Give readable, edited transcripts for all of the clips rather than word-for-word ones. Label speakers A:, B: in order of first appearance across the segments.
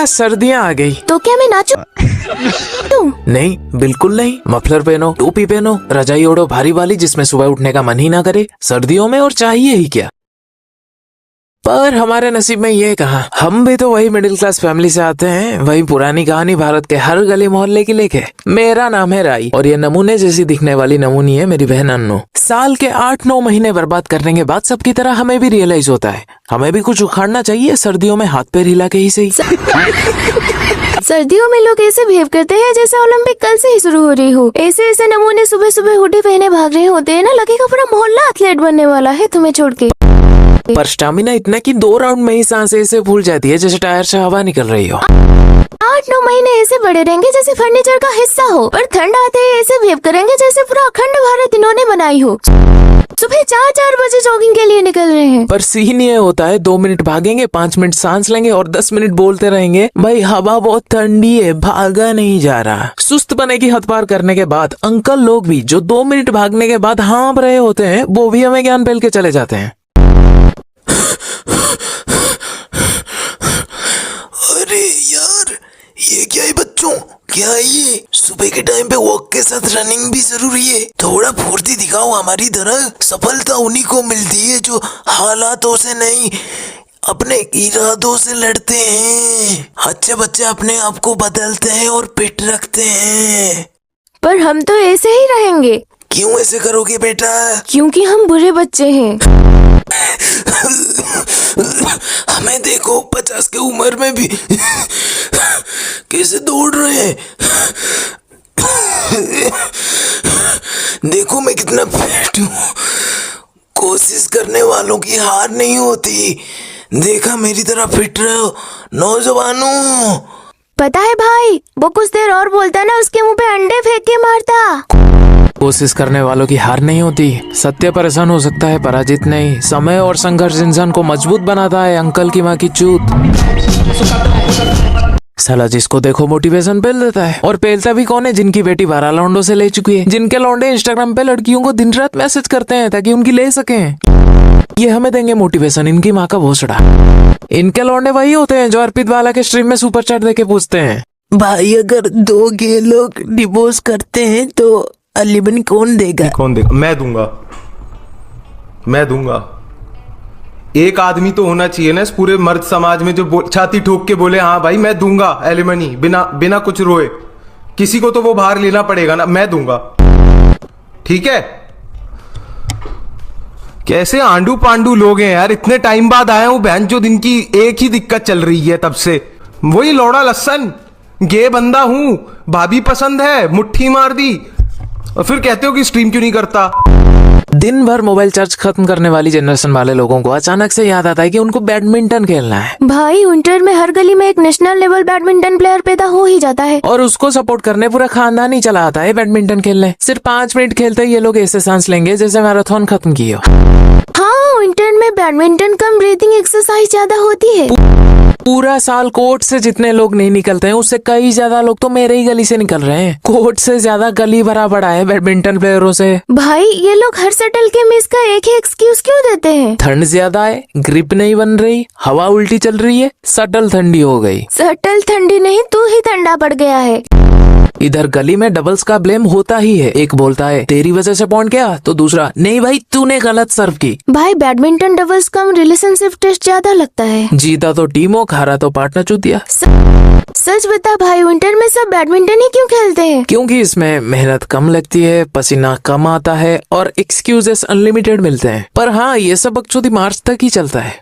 A: सर्दियाँ आ गई।
B: तो क्या मैं नाचूं?
A: नहीं, बिल्कुल नहीं। मफलर पहनो, टोपी पहनो, रजाई ओढ़ो भारी वाली जिसमें सुबह उठने का मन ही ना करे। सर्दियों में और चाहिए ही क्या। पर हमारे नसीब में ये कहा, हम भी तो वही मिडिल क्लास फैमिली से आते हैं, वही पुरानी कहानी भारत के हर गली मोहल्ले की लेके। मेरा नाम है राई और ये नमूने जैसी दिखने वाली नमूनी है मेरी बहन अन्नू। साल के 8-9 महीने बर्बाद करने के बाद सबकी तरह हमें भी रियलाइज होता है हमें भी कुछ उखाड़ना चाहिए, सर्दियों में हाथ पैर हिला के ही सही।
B: सर्दियों में लोग ऐसे बिहेव करते हैं जैसे ओलंपिक कल से ही शुरू हो रही हो। ऐसे नमूने सुबह सुबह हुडी पहने भाग रहे होते हैं ना, लगेगा पूरा मोहल्ला एथलीट बनने वाला है तुम्हें छोड़ के।
A: पर स्टेमिना इतना कि 2 राउंड में ही सांसें ऐसे फूल जाती है जैसे टायर से हवा निकल रही हो।
B: 8-9 महीने ऐसे बड़े रहेंगे जैसे फर्नीचर का हिस्सा हो, पर ठंड आते ही ऐसे बिहेव करेंगे जैसे पूरा अखंड भारत इन्होंने बनाई हो। सुबह 4-4 बजे जॉगिंग के लिए निकल रहे हैं।
A: पर सीन ये होता है 2 मिनट भागेंगे, 5 मिनट सांस लेंगे और 10 मिनट बोलते रहेंगे भाई हवा बहुत ठंडी है, भागा नहीं जा रहा। सुस्त बने की हद पार करने के बाद अंकल लोग भी जो 2 मिनट भागने के बाद हाँप रहे होते हैं वो भी हमें ज्ञान पेल के चले जाते हैं।
C: अरे यार, ये क्या है बच्चों, क्या है ये? सुबह के टाइम पे वॉक के साथ रनिंग भी जरूरी है। थोड़ा फुर्ती दिखाओ हमारी तरह। सफलता उन्हीं को मिलती है जो हालातों से नहीं अपने इरादों से लड़ते हैं। अच्छे बच्चे अपने आप को बदलते हैं और फिट रखते हैं।
B: पर हम तो ऐसे ही रहेंगे।
C: क्यों ऐसे करोगे बेटा?
B: क्योंकि हम बुरे बच्चे हैं।
C: हमें देखो 50 की उम्र में भी कैसे दौड़ रहे हैं। देखो मैं कितना फिट हूँ। कोशिश करने वालों की हार नहीं होती। देखा मेरी तरह फिट रहो नौजवानों।
B: पता है भाई, वो कुछ देर और बोलता ना उसके मुंह पे अंडे फेंक के मारता।
A: कोशिश करने वालों की हार नहीं होती। सत्य परेशान हो सकता है, पराजित नहीं। समय और संघर्ष इंसान को मजबूत बनाता है। अंकल की माँ की चूत। साला जिसको देखो मोटिवेशन पेल देता है। और पेलता भी कौन है? जिनकी बेटी 12 लौंडों से ले चुकी है, जिनके लौंडे इंस्टाग्राम पे लड़कियों को दिन रात मैसेज करते हैं ताकि उनकी ले सकें। ये हमें देंगे मोटिवेशन, इनकी माँ का भोसड़ा। इनके लौंडे वही होते हैं जो अर्पित वाला के स्ट्रीम में सुपर चैट देके पूछते हैं,
C: भाई अगर 2 गे लोग डिवोर्स करते हैं तो अलीबन कौन देगा?
D: कौन देगा? मैं दूंगा। एक आदमी तो होना चाहिए ना इस पूरे मर्द समाज में जो छाती ठोक के बोले हाँ भाई मैं दूंगा एलिमनी, बिना कुछ रोए। किसी को तो वो भार लेना पड़ेगा ना, मैं दूंगा। ठीक है? कैसे आंडू पांडू लोग हैं यार। इतने टाइम बाद आया हूं बहन जो दिन की एक ही दिक्कत चल रही है तब से, वही लौड़ा लस्सन। गे बंदा हूं, भाभी पसंद है, मुट्ठी मार दी और फिर कहते हो कि स्ट्रीम क्यों नहीं करता।
A: दिन भर मोबाइल चार्ज खत्म करने वाली जनरेशन वाले लोगों को अचानक से याद आता है कि उनको बैडमिंटन खेलना है।
B: भाई विंटर में हर गली में एक नेशनल लेवल बैडमिंटन प्लेयर पैदा हो ही जाता है
A: और उसको सपोर्ट करने पूरा खानदान ही चला आता है बैडमिंटन खेलने। सिर्फ 5 मिनट खेलते ही ये लोग ऐसे सांस लेंगे जैसे मैराथन खत्म की हो।
B: हाँ, विंटर में बैडमिंटन कम ब्रीथिंग एक्सरसाइज ज्यादा होती है।
A: पूरा साल कोर्ट से जितने लोग नहीं निकलते हैं उससे कई ज्यादा लोग तो मेरे ही गली से निकल रहे हैं। कोर्ट से ज्यादा गली भरा पड़ा है बैडमिंटन प्लेयरों से।
B: भाई ये लोग हर शटल के मिस का एक ही एक्सक्यूज क्यों देते हैं?
A: ठंड ज्यादा है, ग्रिप नहीं बन रही, हवा उल्टी चल रही है, शटल ठंडी हो गई।
B: शटल ठंडी नहीं, तू ही ठंडा पड़ गया है।
A: इधर गली में डबल्स का ब्लेम होता ही है। एक बोलता है तेरी वजह से पॉइंट गया, तो दूसरा नहीं भाई तूने गलत सर्व की।
B: भाई बैडमिंटन डबल्स कम रिलेशनशिप टेस्ट ज्यादा लगता है।
A: जीता तो टीम हो, हारा तो पार्टनर चूतिया।
B: सच बता भाई, विंटर में सब बैडमिंटन ही क्यों खेलते हैं?
A: क्योंकि इसमें मेहनत कम लगती है, पसीना कम आता है और एक्सक्यूजेस अनलिमिटेड मिलते हैं। पर हाँ, ये सब बकचोदी मार्च तक ही चलता है।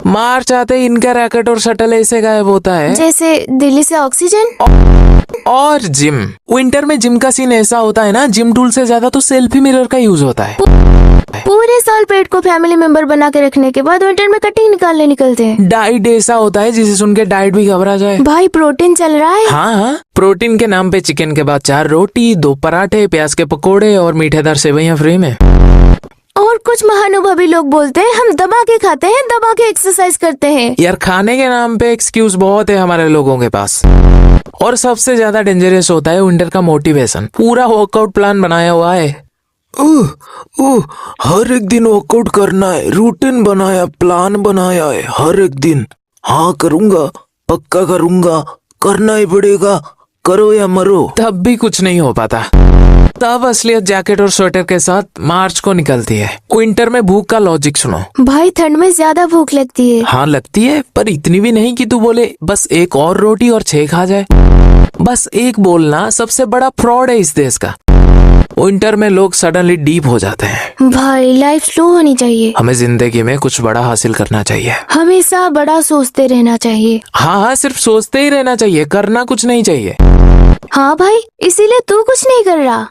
A: मार्च आते ही इनका रैकेट और शटल ऐसे गायब होता है
B: जैसे दिल्ली से ऑक्सीजन।
A: और जिम, विंटर में जिम का सीन ऐसा होता है ना, जिम टूल से ज्यादा तो सेल्फी मिरर का यूज होता है।
B: पूरे साल पेट को फैमिली मेंबर बना के रखने के बाद विंटर में कटिंग निकालने निकलते हैं।
A: डाइट ऐसा होता है जिसे सुन के डाइट भी घबरा जाए।
B: भाई प्रोटीन चल रहा है।
A: हाँ, प्रोटीन के नाम पे चिकन के बाद 4 रोटी, 2 पराठे, प्याज के पकोड़े और मीठेदार सेवइयां फ्री में।
B: और कुछ महानुभवी लोग बोलते हैं हम दबा के खाते हैं, दबा के एक्सरसाइज करते हैं।
A: यार खाने के नाम पे एक्सक्यूज बहुत है हमारे लोगों के पास। और सबसे ज्यादा डेंजरस होता है विंटर का मोटिवेशन। पूरा वर्कआउट प्लान बनाया हुआ है।
C: हर एक दिन वर्कआउट करना है, रूटीन बनाया, प्लान बनाया है हर एक दिन। हाँ करूंगा, पक्का करूंगा, करना ही पड़ेगा, करो या मरो।
A: तब भी कुछ नहीं हो पाता। तब असलियत जैकेट और स्वेटर के साथ मार्च को निकलती है। विंटर में भूख का लॉजिक सुनो।
B: भाई ठंड में ज्यादा भूख लगती है।
A: हाँ लगती है, पर इतनी भी नहीं कि तू बोले बस एक और रोटी और 6 खा जाए। बस एक बोलना सबसे बड़ा फ्रॉड है इस देश का। विंटर में लोग सडनली डीप हो जाते हैं।
B: भाई लाइफ स्लो होनी चाहिए।
A: हमें जिंदगी में कुछ बड़ा हासिल करना चाहिए।
B: हमेशा बड़ा सोचते रहना चाहिए।
A: हाँ, सिर्फ सोचते ही रहना चाहिए, करना कुछ नहीं चाहिए।
B: हाँ भाई, इसीलिए तू कुछ नहीं कर रहा।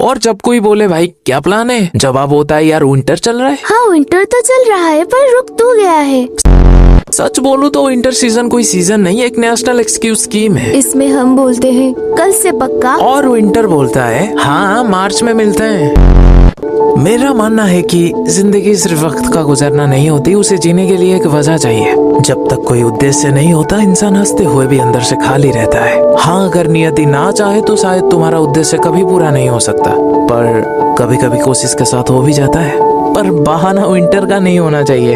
A: और जब कोई बोले भाई क्या प्लान है, जवाब होता है यार विंटर चल रहा है।
B: हाँ विंटर तो चल रहा है, पर रुक तू गया है।
A: सच बोलूं तो विंटर सीजन कोई सीजन नहीं, एक नेशनल एक्सक्यूज स्कीम है।
B: इसमें हम बोलते हैं कल से पक्का,
A: और विंटर बोलता है हाँ मार्च में मिलते हैं। मेरा मानना है कि जिंदगी सिर्फ वक्त का गुजरना नहीं होती, उसे जीने के लिए एक वजह चाहिए। जब तक कोई उद्देश्य नहीं होता, इंसान हंसते हुए भी अंदर से खाली रहता है। हाँ, अगर नियति ना चाहे तो शायद तुम्हारा उद्देश्य कभी पूरा नहीं हो सकता, पर कभी कभी कोशिश के साथ हो भी जाता है। पर बहाना विंटर का नहीं होना चाहिए।